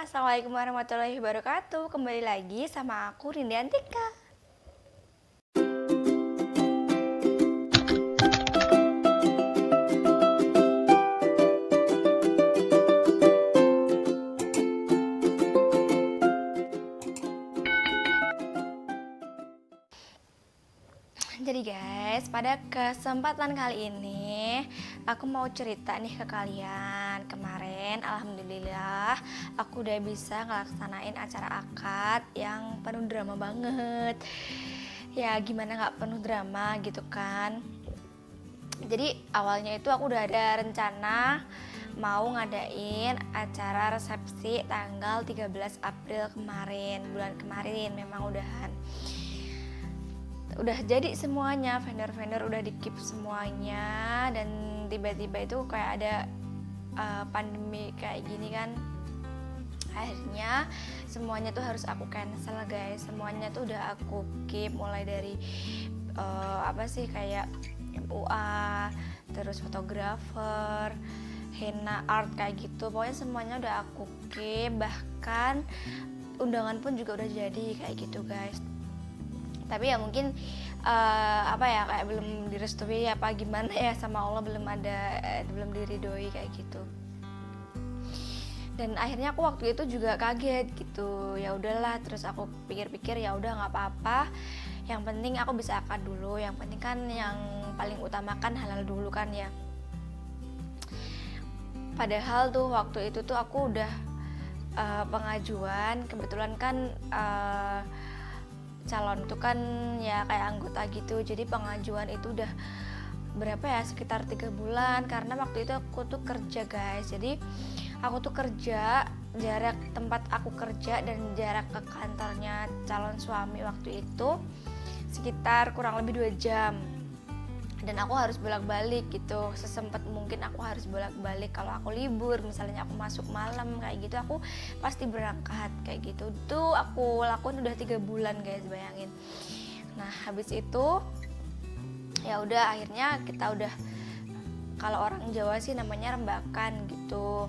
Assalamualaikum warahmatullahi wabarakatuh. Kembali lagi sama aku Rindy Antika. Jadi guys, pada kesempatan kali ini aku mau cerita nih ke kalian. Kemarin alhamdulillah aku udah bisa ngelaksanain acara akad yang penuh drama banget. Ya gimana gak penuh drama gitu kan. Jadi awalnya itu aku udah ada rencana mau ngadain acara resepsi tanggal 13 April kemarin, bulan kemarin memang udah jadi semuanya, vendor-vendor udah di-keep semuanya, dan tiba-tiba itu kayak ada pandemi kayak gini kan. Akhirnya semuanya tuh harus aku cancel guys. Semuanya tuh udah aku keep, mulai dari kayak MUA, terus fotografer, henna art kayak gitu. Pokoknya semuanya udah aku keep, bahkan undangan pun juga udah jadi kayak gitu guys. Tapi ya mungkin kayak belum direstui apa gimana ya sama Allah, belum diridhoi kayak gitu. Dan akhirnya aku waktu itu juga kaget gitu. Ya udahlah, terus aku pikir-pikir ya udah nggak apa-apa. Yang penting aku bisa akad dulu. Yang penting kan yang paling utama kan halal dulu kan ya. Padahal tuh waktu itu tuh aku udah pengajuan, kebetulan kan calon itu kan ya kayak anggota gitu, jadi pengajuan itu udah berapa ya, sekitar 3 bulan, karena waktu itu aku tuh kerja guys. Jadi aku tuh kerja, jarak tempat aku kerja dan jarak ke kantornya calon suami waktu itu sekitar kurang lebih 2 jam, dan aku harus bolak-balik gitu. Sesempet mungkin aku harus bolak-balik. Kalau aku libur, misalnya aku masuk malam kayak gitu, aku pasti berangkat kayak gitu. Tuh aku lakuin udah 3 bulan guys, bayangin. Nah habis itu ya udah, akhirnya kita udah, kalau orang Jawa sih namanya rembakan gitu,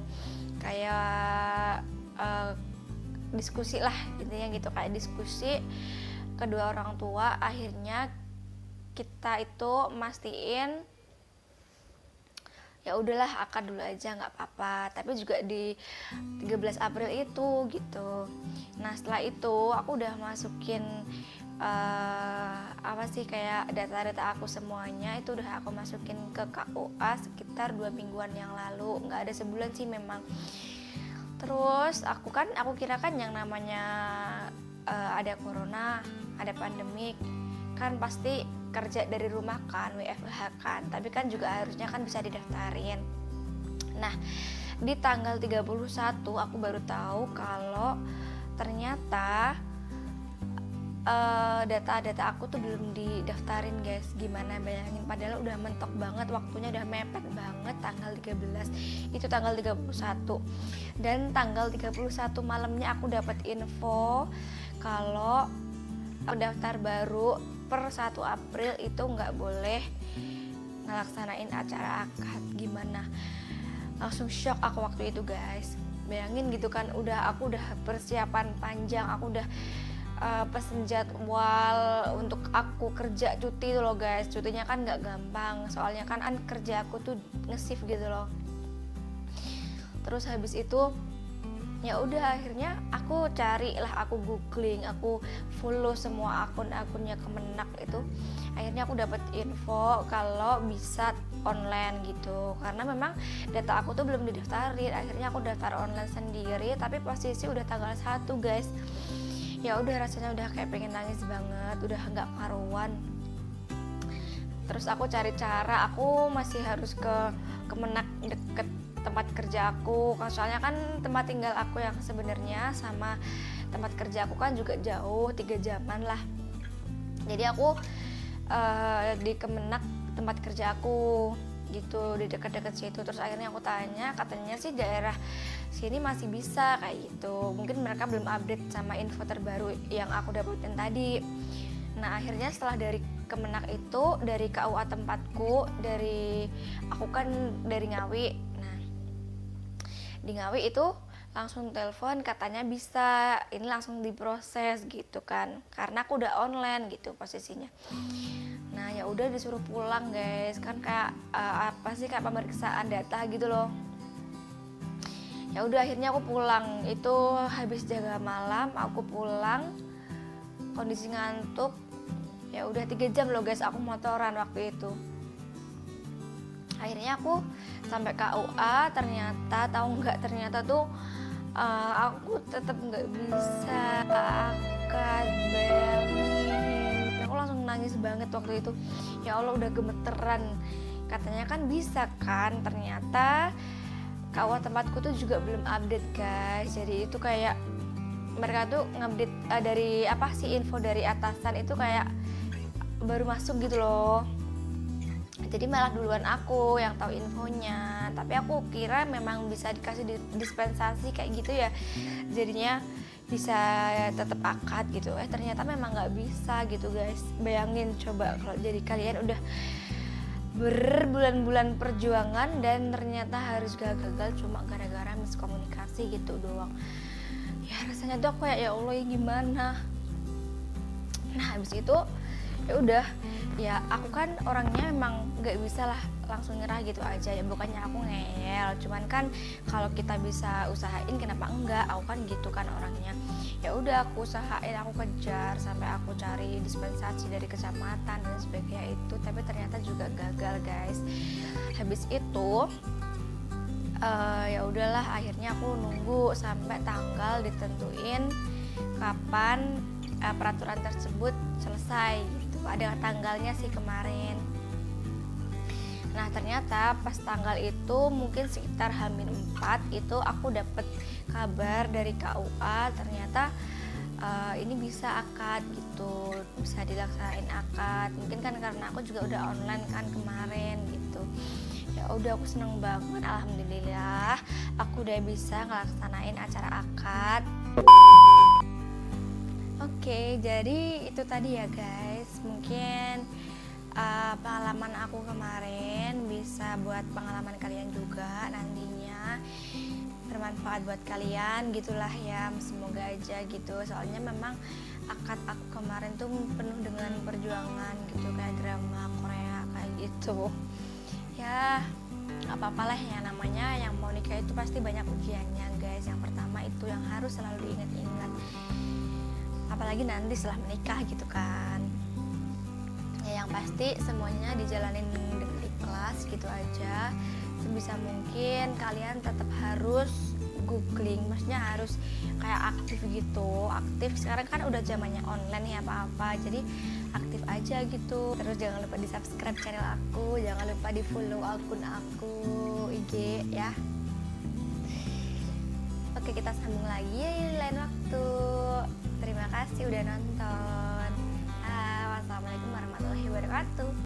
kayak diskusi lah intinya gitu, kayak diskusi kedua orang tua. Akhirnya kita itu mastiin ya udahlah akad dulu aja nggak apa-apa, tapi juga di 13 April itu gitu. Nah setelah itu aku udah masukin kayak data-data aku semuanya itu udah aku masukin ke KUA sekitar 2 mingguan yang lalu, nggak ada sebulan sih memang. Terus aku kira kan yang namanya ada corona, ada pandemik kan pasti kerja dari rumah kan, WFH kan, tapi kan juga harusnya kan bisa didaftarin. Nah di tanggal 31 aku baru tahu kalau ternyata data-data aku tuh belum didaftarin guys. Gimana bayangin, padahal udah mentok banget waktunya, udah mepet banget tanggal 13, itu tanggal 31. Dan tanggal 31 malamnya aku dapat info kalau daftar baru per 1 April itu nggak boleh ngelaksanain acara akad. Gimana, langsung shock aku waktu itu guys. Bayangin gitu kan, aku udah persiapan panjang, aku udah pesen jadwal untuk aku kerja cuti tuh loh guys. Cutinya kan nggak gampang, soalnya kan kerja aku tuh nge-shift gitu loh. Terus habis itu ya udah, akhirnya aku googling, aku follow semua akun-akunnya Kemenak itu. Akhirnya aku dapat info kalau bisa online gitu, karena memang data aku tuh belum didaftarin. Akhirnya aku daftar online sendiri, tapi posisi udah tanggal 1 guys. Ya udah, rasanya udah kayak pengen nangis banget, udah nggak karuan. Terus aku cari cara, aku masih harus ke Kemenak deket tempat kerja aku, soalnya kan tempat tinggal aku yang sebenarnya sama tempat kerja aku kan juga jauh, 3 jaman lah. Jadi aku di Kemenak tempat kerja aku gitu, di dekat-dekat situ. Terus akhirnya aku tanya, katanya sih daerah sini masih bisa kayak gitu. Mungkin mereka belum update sama info terbaru yang aku dapetin tadi. Nah akhirnya setelah dari Kemenak itu, dari KUA tempatku, aku kan dari Ngawi. Nah di Ngawi itu langsung telepon katanya bisa, ini langsung diproses gitu kan, karena aku udah online gitu posisinya. Nah ya udah disuruh pulang guys, kan kayak apa sih, kayak pemeriksaan data gitu loh. Ya udah akhirnya aku pulang, itu habis jaga malam aku pulang, kondisi ngantuk. Ya udah 3 jam loh guys aku motoran waktu itu. Akhirnya aku sampai KUA, ternyata tahu nggak, ternyata tuh aku tetap nggak bisa akad, bayangin. Aku langsung nangis banget waktu itu. Ya Allah udah gemeteran. Katanya kan bisa kan, ternyata KUA tempatku tuh juga belum update guys. Jadi itu kayak mereka tuh ngupdate dari apa sih, info dari atasan itu kayak baru masuk gitu loh. Jadi malah duluan aku yang tahu infonya, tapi aku kira memang bisa dikasih dispensasi kayak gitu ya, jadinya bisa tetap akad gitu. Ternyata memang nggak bisa gitu guys. Bayangin coba kalau jadi kalian udah berbulan-bulan perjuangan dan ternyata harus gagal cuma gara-gara miskomunikasi gitu doang. Ya rasanya tuh aku kayak ya Allah ya gimana. Nah habis itu ya udah, ya aku kan orangnya memang nggak bisa lah langsung nyerah gitu aja ya, bukannya aku ngeyel, cuman kan kalau kita bisa usahain kenapa enggak, aku kan gitu kan orangnya. Ya udah aku usahain, aku kejar sampai aku cari dispensasi dari kecamatan dan sebagainya itu, tapi ternyata juga gagal guys. Habis itu ya udahlah akhirnya aku nunggu sampai tanggal ditentuin kapan peraturan tersebut selesai gitu. Ada tanggalnya sih kemarin. Nah ternyata pas tanggal itu mungkin sekitar H-4 itu aku dapet kabar dari KUA, ternyata ini bisa akad gitu, bisa dilaksanain akad. Mungkin kan karena aku juga udah online kan kemarin gitu. Ya udah aku seneng banget, alhamdulillah aku udah bisa ngelaksanain acara akad. Oke, jadi itu tadi ya guys, mungkin pengalaman aku kemarin bisa buat pengalaman kalian juga nantinya, bermanfaat buat kalian gitulah ya, semoga aja gitu. Soalnya memang akad aku kemarin tuh penuh dengan perjuangan gitu, kayak drama Korea kayak gitu. Ya apa-apalah ya, namanya yang mau nikah itu pasti banyak ujiannya guys. Yang pertama itu yang harus selalu diingat-ingat, apalagi nanti setelah menikah gitu kan. Ya yang pasti semuanya dijalanin dengan ikhlas gitu aja. Sebisa mungkin kalian tetap harus googling, maksudnya harus kayak aktif gitu. Aktif, sekarang kan udah zamannya online ya apa-apa, jadi aktif aja gitu. Terus jangan lupa di subscribe channel aku, jangan lupa di follow akun aku IG ya. Oke, kita sambung lagi ya lain waktu. Terima kasih udah nonton. Wassalamualaikum warahmatullahi wabarakatuh.